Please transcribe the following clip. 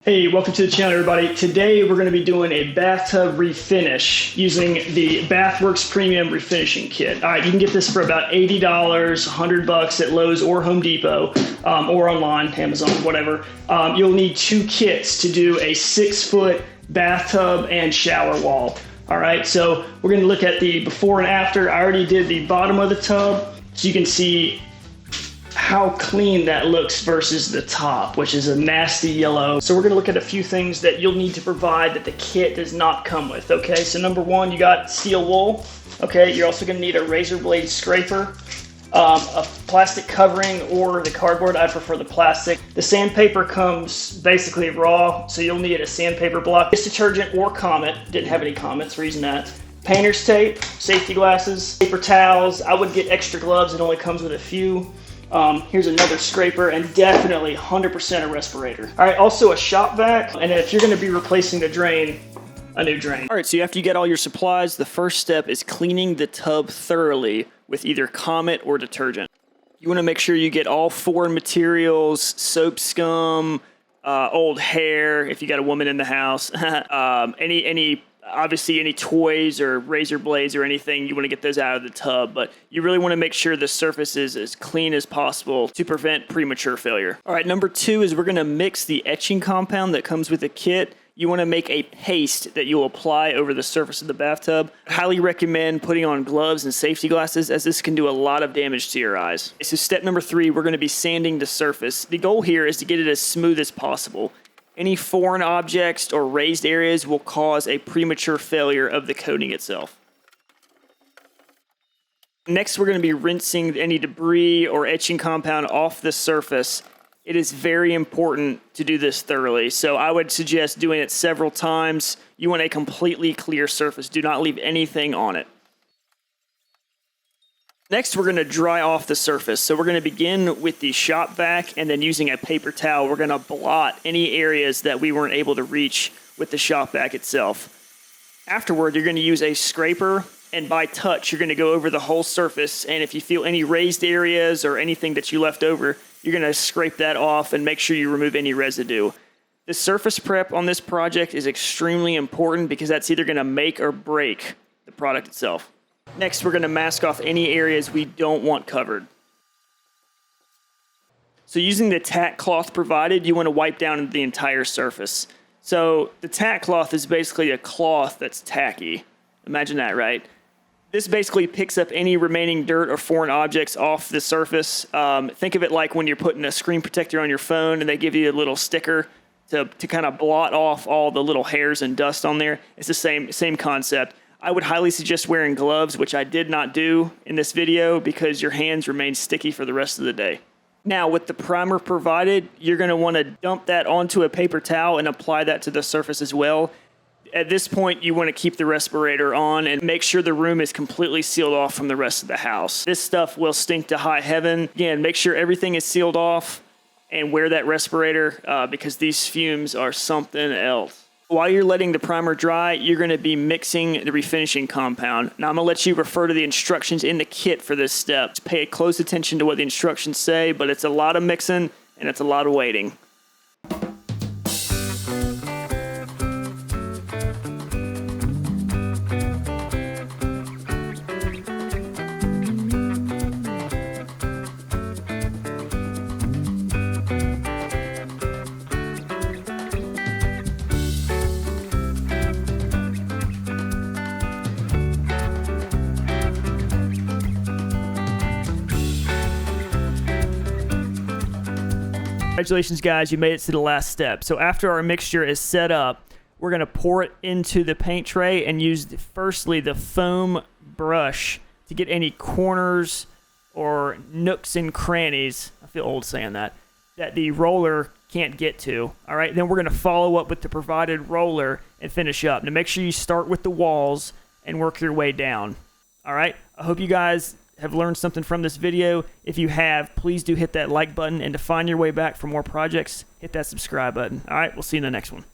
Hey, welcome to the channel, everybody. Today we're going to be doing a bathtub refinish using the Bathworks Premium Refinishing Kit. All right, you can get this for about $80, $100 at Lowe's or Home Depot, or online, Amazon, whatever. You'll need two kits to do a 6-foot bathtub and shower wall. All right, so we're going to look at the before and after. I already did the bottom of the tub, so you can see how clean that looks versus the top, which is a nasty yellow. So we're going to look at a few things that you'll need to provide that the kit does not come with. Okay, so number one, you got steel wool. Okay, you're also going to need a razor blade scraper, a plastic covering, or the cardboard. I prefer the plastic. The sandpaper comes basically raw, so you'll need a sandpaper block. Dish detergent or Comet. Didn't have any Comets, reason that. Painter's tape, safety glasses, paper towels. I would get extra gloves. It only comes with a few. Here's another scraper, and definitely 100% a respirator. All right, also a shop vac, and if you're going to be replacing the drain, a new drain. All right, so after you get all your supplies, the first step is cleaning the tub thoroughly with either Comet or detergent. You want to make sure you get all foreign materials, soap scum, old hair, if you got a woman in the house, obviously any toys or razor blades or anything, you want to get those out of the tub, but you really want to make sure the surface is as clean as possible to prevent premature failure. All right, number two is we're going to mix the etching compound that comes with the kit. You want to make a paste that you'll apply over the surface of the bathtub. I highly recommend putting on gloves and safety glasses, as this can do a lot of damage to your eyes. So step number three, we're going to be sanding the surface. The goal here is to get it as smooth as possible. Any foreign objects or raised areas will cause a premature failure of the coating itself. Next, we're going to be rinsing any debris or etching compound off the surface. It is very important to do this thoroughly, so I would suggest doing it several times. You want a completely clear surface. Do not leave anything on it. Next, we're going to dry off the surface. So we're going to begin with the shop vac, and then using a paper towel, we're going to blot any areas that we weren't able to reach with the shop vac itself. Afterward, you're going to use a scraper, and by touch, you're going to go over the whole surface, and if you feel any raised areas or anything that you left over, you're going to scrape that off and make sure you remove any residue. The surface prep on this project is extremely important because that's either going to make or break the product itself. Next, we're going to mask off any areas we don't want covered. So using the tack cloth provided, you want to wipe down the entire surface. So the tack cloth is basically a cloth that's tacky. Imagine that, right? This basically picks up any remaining dirt or foreign objects off the surface. Think of it like when you're putting a screen protector on your phone and they give you a little sticker to kind of blot off all the little hairs and dust on there. It's the same concept. I would highly suggest wearing gloves, which I did not do in this video because your hands remain sticky for the rest of the day. Now, with the primer provided, you're going to want to dump that onto a paper towel and apply that to the surface as well. At this point, you want to keep the respirator on and make sure the room is completely sealed off from the rest of the house. This stuff will stink to high heaven. Again, make sure everything is sealed off and wear that respirator because these fumes are something else. While you're letting the primer dry, you're going to be mixing the refinishing compound. Now, I'm going to let you refer to the instructions in the kit for this step. Just pay close attention to what the instructions say, but it's a lot of mixing and it's a lot of waiting. Congratulations, guys, you made it to the last step. So after our mixture is set up, we're going to pour it into the paint tray and use firstly the foam brush to get any corners or nooks and crannies, I feel old saying that the roller can't get to. All right, then we're going to follow up with the provided roller and finish up. Now make sure you start with the walls and work your way down. All right, I hope you guys have learned something from this video. If you have, please do hit that like button, and to find your way back for more projects, hit that subscribe button. All right, we'll see you in the next one.